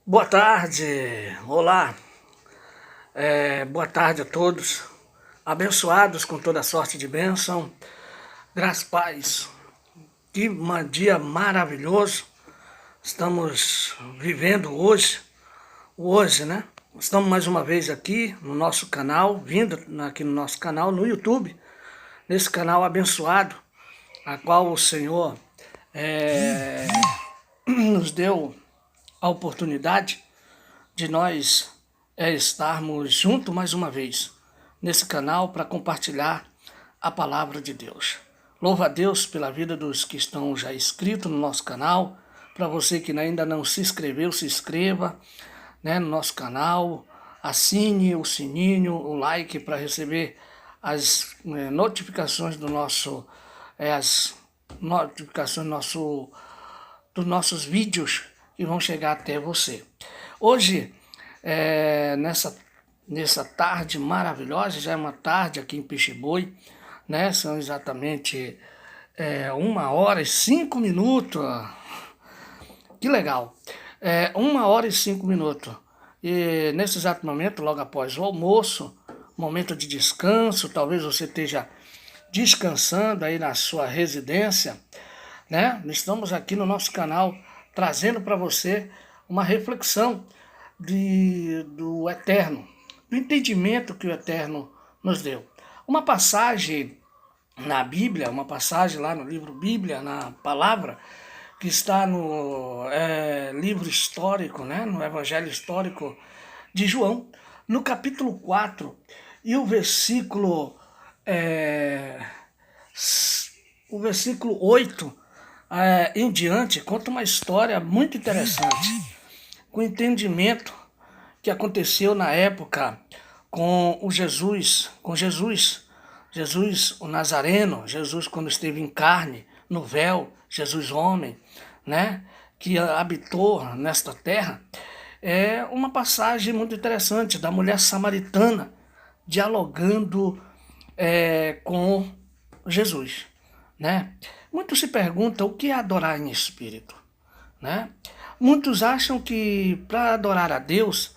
Boa tarde, olá, boa tarde a todos, abençoados com toda sorte de bênção, graças, paz, que dia maravilhoso estamos vivendo hoje, né? Estamos mais uma vez aqui no nosso canal, vindo aqui no nosso canal no YouTube, nesse canal abençoado, a qual o Senhor nos deu a oportunidade de nós estarmos juntos mais uma vez nesse canal para compartilhar a palavra de Deus. Louva a Deus pela vida dos que estão já inscritos no nosso canal. Para você que ainda não se inscreveu, se inscreva, né, no nosso canal, assine o sininho, o like para receber as notificações do nosso, as notificações dos nossos vídeos que vão chegar até você. Hoje, nessa tarde maravilhosa, já é uma tarde aqui em Peixe-Boi, né? São exatamente 1h05. Que legal! 1h05. E nesse exato momento, logo após o almoço, momento de descanso, talvez você esteja descansando aí na sua residência, né? Estamos aqui no nosso canal trazendo para você uma reflexão do Eterno, do entendimento que o Eterno nos deu. Uma passagem na Bíblia, uma passagem lá no livro Bíblia, na palavra, que está no livro histórico, né? No Evangelho histórico de João, no capítulo 4, e o versículo 8 em diante, conta uma história muito interessante, com o entendimento que aconteceu na época com Jesus, o Nazareno, Jesus quando esteve em carne, no véu, Jesus homem, né, que habitou nesta terra. É uma passagem muito interessante da mulher samaritana dialogando com Jesus, né? Muitos se perguntam o que é adorar em espírito, né? Muitos acham que para adorar a Deus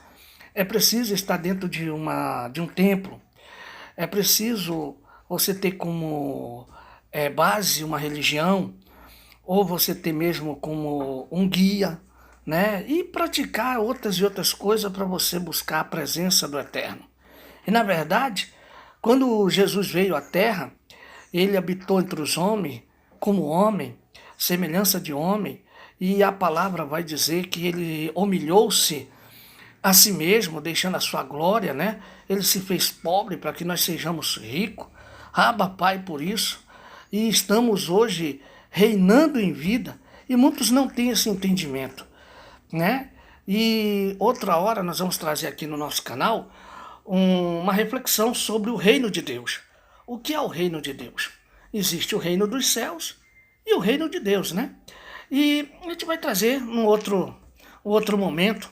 é preciso estar dentro de um templo, é preciso você ter como base uma religião, ou você ter mesmo como um guia, né? E praticar outras e outras coisas para você buscar a presença do Eterno. E na verdade, quando Jesus veio à terra, ele habitou entre os homens como homem, semelhança de homem, e a palavra vai dizer que ele humilhou-se a si mesmo, deixando a sua glória, né? Ele se fez pobre para que nós sejamos ricos. Aba, Pai, por isso. E estamos hoje reinando em vida, e muitos não têm esse entendimento, né? E outra hora nós vamos trazer aqui no nosso canal uma reflexão sobre o reino de Deus. O que é o reino de Deus? Existe o reino dos céus e o reino de Deus, né? E a gente vai trazer um outro momento,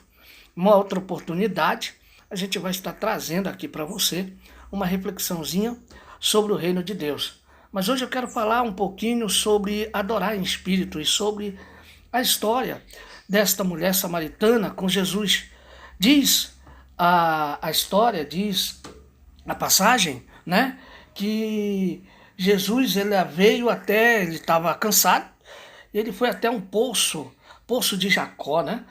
uma outra oportunidade, a gente vai estar trazendo aqui para você uma reflexãozinha sobre o reino de Deus. Mas hoje eu quero falar um pouquinho sobre adorar em espírito e sobre a história desta mulher samaritana com Jesus. Diz a história, diz a passagem, né, que Jesus ele estava cansado, ele foi até um poço de Jacó, né?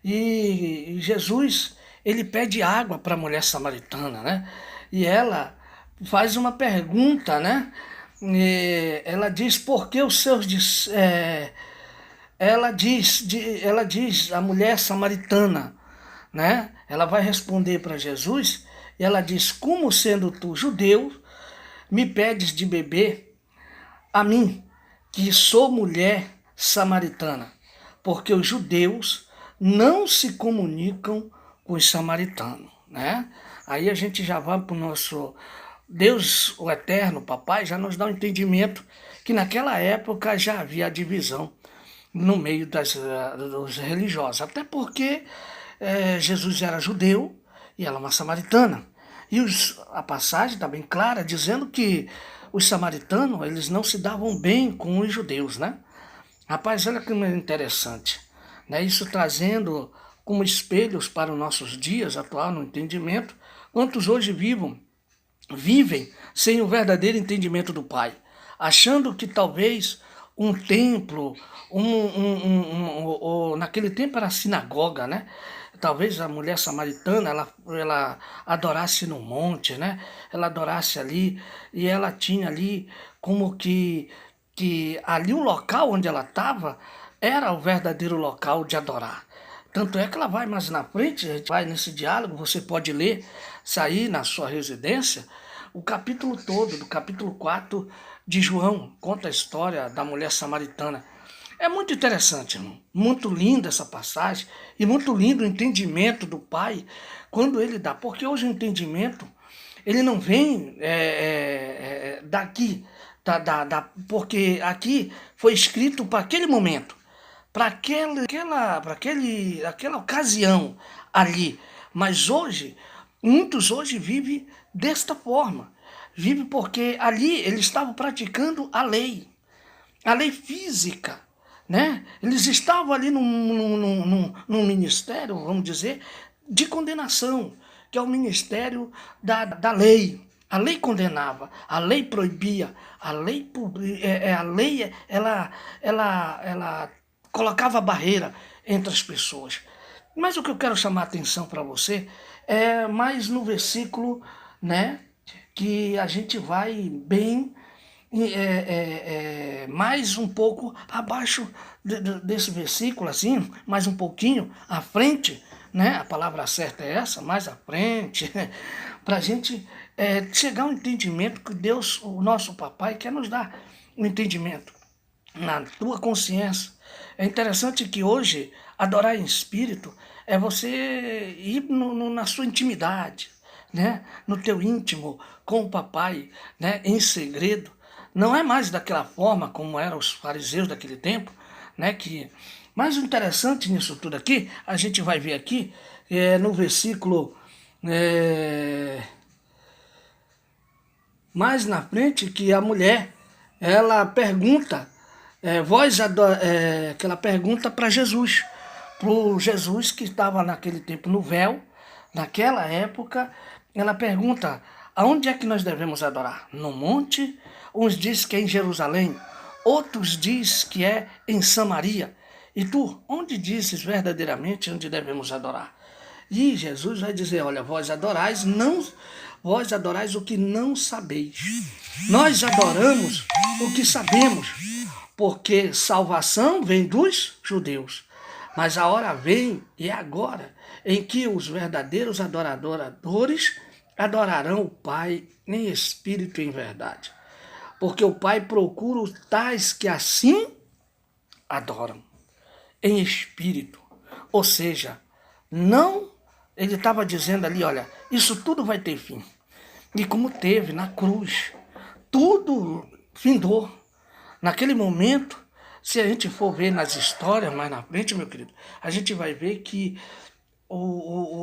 E Jesus, ele pede água para a mulher samaritana, né? E ela faz uma pergunta, né? E ela diz, por que os seus... ela diz, a mulher samaritana, né? Ela vai responder para Jesus, e ela diz, como sendo tu judeu, me pedes de beber a mim, que sou mulher samaritana, porque os judeus não se comunicam com os samaritanos, né? Aí a gente já vai para o nosso Deus, o Eterno, Papai, já nos dá um entendimento que naquela época já havia a divisão no meio dos religiosos, até porque Jesus era judeu e ela uma samaritana. E a passagem está bem clara, dizendo que os samaritanos eles não se davam bem com os judeus, né? Rapaz, olha que interessante, né? Isso trazendo como espelhos para os nossos dias atual no entendimento, quantos hoje vivem sem o verdadeiro entendimento do Pai, achando que talvez um templo, ou naquele tempo era sinagoga, né? Talvez a mulher samaritana, ela adorasse no monte, né? Ela adorasse ali, e ela tinha ali como que ali o local onde ela estava era o verdadeiro local de adorar. Tanto é que ela vai mais na frente, a gente vai nesse diálogo, você pode ler, sair na sua residência, o capítulo todo, do capítulo 4 de João, conta a história da mulher samaritana. É muito interessante, irmão. Muito linda essa passagem e muito lindo o entendimento do Pai quando ele dá. Porque hoje o entendimento, ele não vem daqui, porque aqui foi escrito para aquele momento, para aquela ocasião ali. Mas hoje, muitos hoje vivem desta forma. Vive porque ali eles estavam praticando a lei física, né? Eles estavam ali num ministério, vamos dizer, de condenação, que é o ministério da lei. A lei condenava, a lei proibia, a lei ela colocava barreira entre as pessoas. Mas o que eu quero chamar a atenção para você é mais no versículo, né, que a gente vai bem mais um pouco abaixo desse versículo, assim, mais um pouquinho à frente, né? A palavra certa é essa, mais à frente, para a gente chegar ao entendimento que Deus, o nosso papai, quer nos dar um entendimento na tua consciência. É interessante que hoje adorar em espírito é você ir na sua intimidade, né? No teu íntimo com o papai, né? Em segredo. Não é mais daquela forma como eram os fariseus daquele tempo, né? Mas o interessante nisso tudo aqui, a gente vai ver aqui, no versículo mais na frente, que a mulher, ela pergunta, que ela pergunta para Jesus que estava naquele tempo no véu, naquela época, ela pergunta, aonde é que nós devemos adorar? No monte? Uns dizem que é em Jerusalém, outros dizem que é em Samaria. E tu, onde dizes verdadeiramente onde devemos adorar? E Jesus vai dizer, olha, vós adorais o que não sabeis. Nós adoramos o que sabemos, porque salvação vem dos judeus. Mas a hora vem, e é agora, em que os verdadeiros adoradores adorarão o Pai em espírito e em verdade. Porque o Pai procura os tais que assim adoram, em espírito. Ou seja, não, ele estava dizendo ali, olha, isso tudo vai ter fim. E como teve na cruz, tudo findou. Naquele momento, se a gente for ver nas histórias mais na frente, meu querido, a gente vai ver que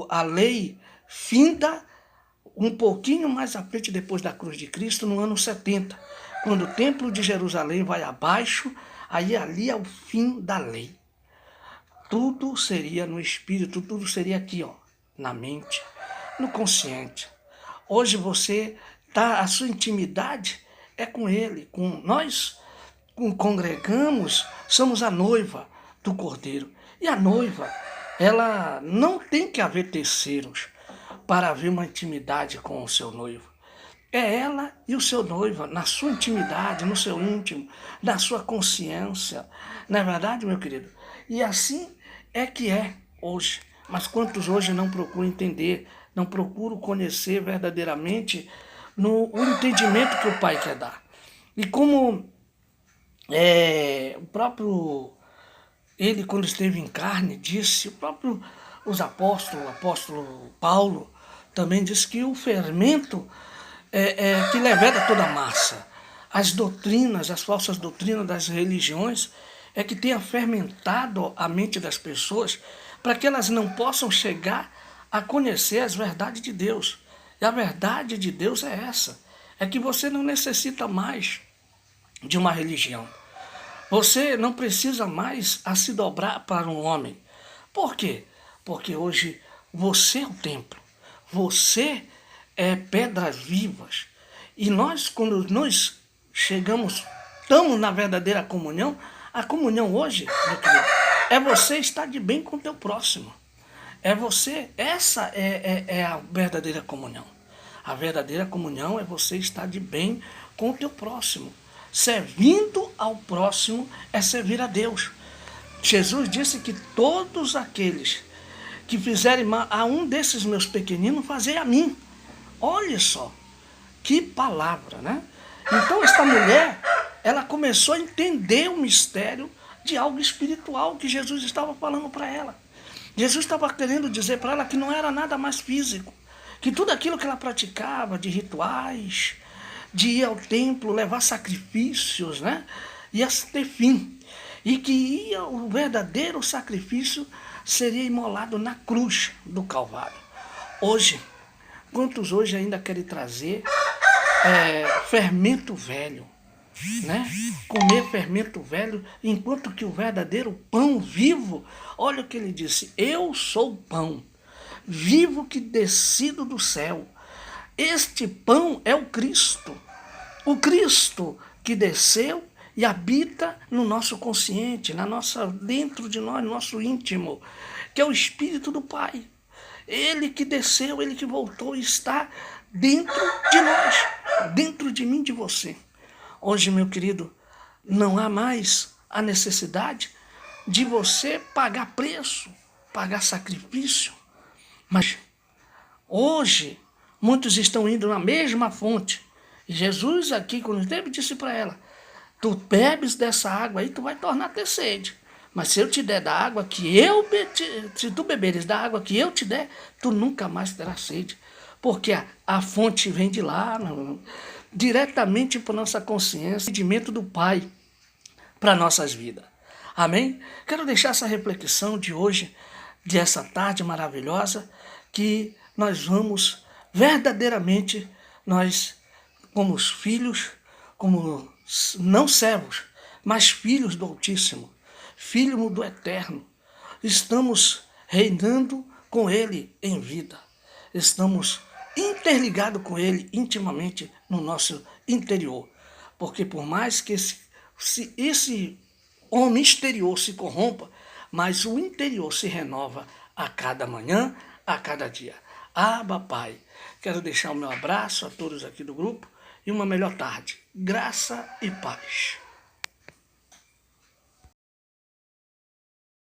a lei finda um pouquinho mais à frente depois da cruz de Cristo, no ano 70, quando o templo de Jerusalém vai abaixo, aí ali é o fim da lei. Tudo seria no espírito, tudo seria aqui, ó, na mente, no consciente. Hoje você a sua intimidade é com ele, com nós congregamos, somos a noiva do Cordeiro. E a noiva, ela não tem que haver terceiros para haver uma intimidade com o seu noivo. É ela e o seu noivo, na sua intimidade, no seu íntimo, na sua consciência. Não é verdade, meu querido? E assim é que é hoje. Mas quantos hoje não procuram entender, não procuram conhecer verdadeiramente o entendimento que o Pai quer dar. E como o próprio, ele quando esteve em carne, disse, o apóstolo Paulo, também disse que o fermento que leveda toda a massa. As doutrinas, as falsas doutrinas das religiões é que tenha fermentado a mente das pessoas para que elas não possam chegar a conhecer as verdades de Deus. E a verdade de Deus é essa, é que você não necessita mais de uma religião. Você não precisa mais se dobrar para um homem. Por quê? porque hoje você é o templo, você é pedras vivas. E nós, quando nós estamos na verdadeira comunhão, a comunhão hoje, meu querido, é você estar de bem com o teu próximo. Essa é a verdadeira comunhão. A verdadeira comunhão é você estar de bem com o teu próximo. Servindo ao próximo é servir a Deus. Jesus disse que todos aqueles que fizerem mal a um desses meus pequeninos, fazei a mim. Olha só, que palavra, né? Então esta mulher, ela começou a entender o mistério de algo espiritual que Jesus estava falando para ela. Jesus estava querendo dizer para ela que não era nada mais físico, que tudo aquilo que ela praticava de rituais, de ir ao templo, levar sacrifícios, né, ia ter fim. E que o verdadeiro sacrifício seria imolado na cruz do Calvário. Hoje, quantos hoje ainda querem trazer fermento velho, né? Comer fermento velho, enquanto que o verdadeiro pão vivo, olha o que ele disse: eu sou o pão vivo que descido do céu. Este pão é o Cristo que desceu e habita no nosso consciente, dentro de nós, no nosso íntimo, que é o Espírito do Pai. Ele que desceu, ele que voltou e está dentro de nós, dentro de mim, de você. Hoje, meu querido, não há mais a necessidade de você pagar preço, pagar sacrifício. Mas hoje, muitos estão indo na mesma fonte. E Jesus aqui, quando esteve, disse para ela: tu bebes dessa água aí, tu vai tornar a ter sede. Mas se eu te der da água se tu beberes da água que eu te der, tu nunca mais terás sede. Porque a fonte vem de lá, diretamente para nossa consciência, sentimento do Pai para nossas vidas. Amém? Quero deixar essa reflexão de hoje, dessa tarde maravilhosa, que nós vamos verdadeiramente, nós como os filhos, como não servos, mas filhos do Altíssimo, filhos do Eterno, estamos reinando com Ele em vida, estamos interligados com Ele intimamente no nosso interior, porque por mais que esse homem exterior se corrompa, mas o interior se renova a cada manhã, a cada dia. Abba, Pai, quero deixar o meu abraço a todos aqui do grupo e uma melhor tarde. Graça e paz.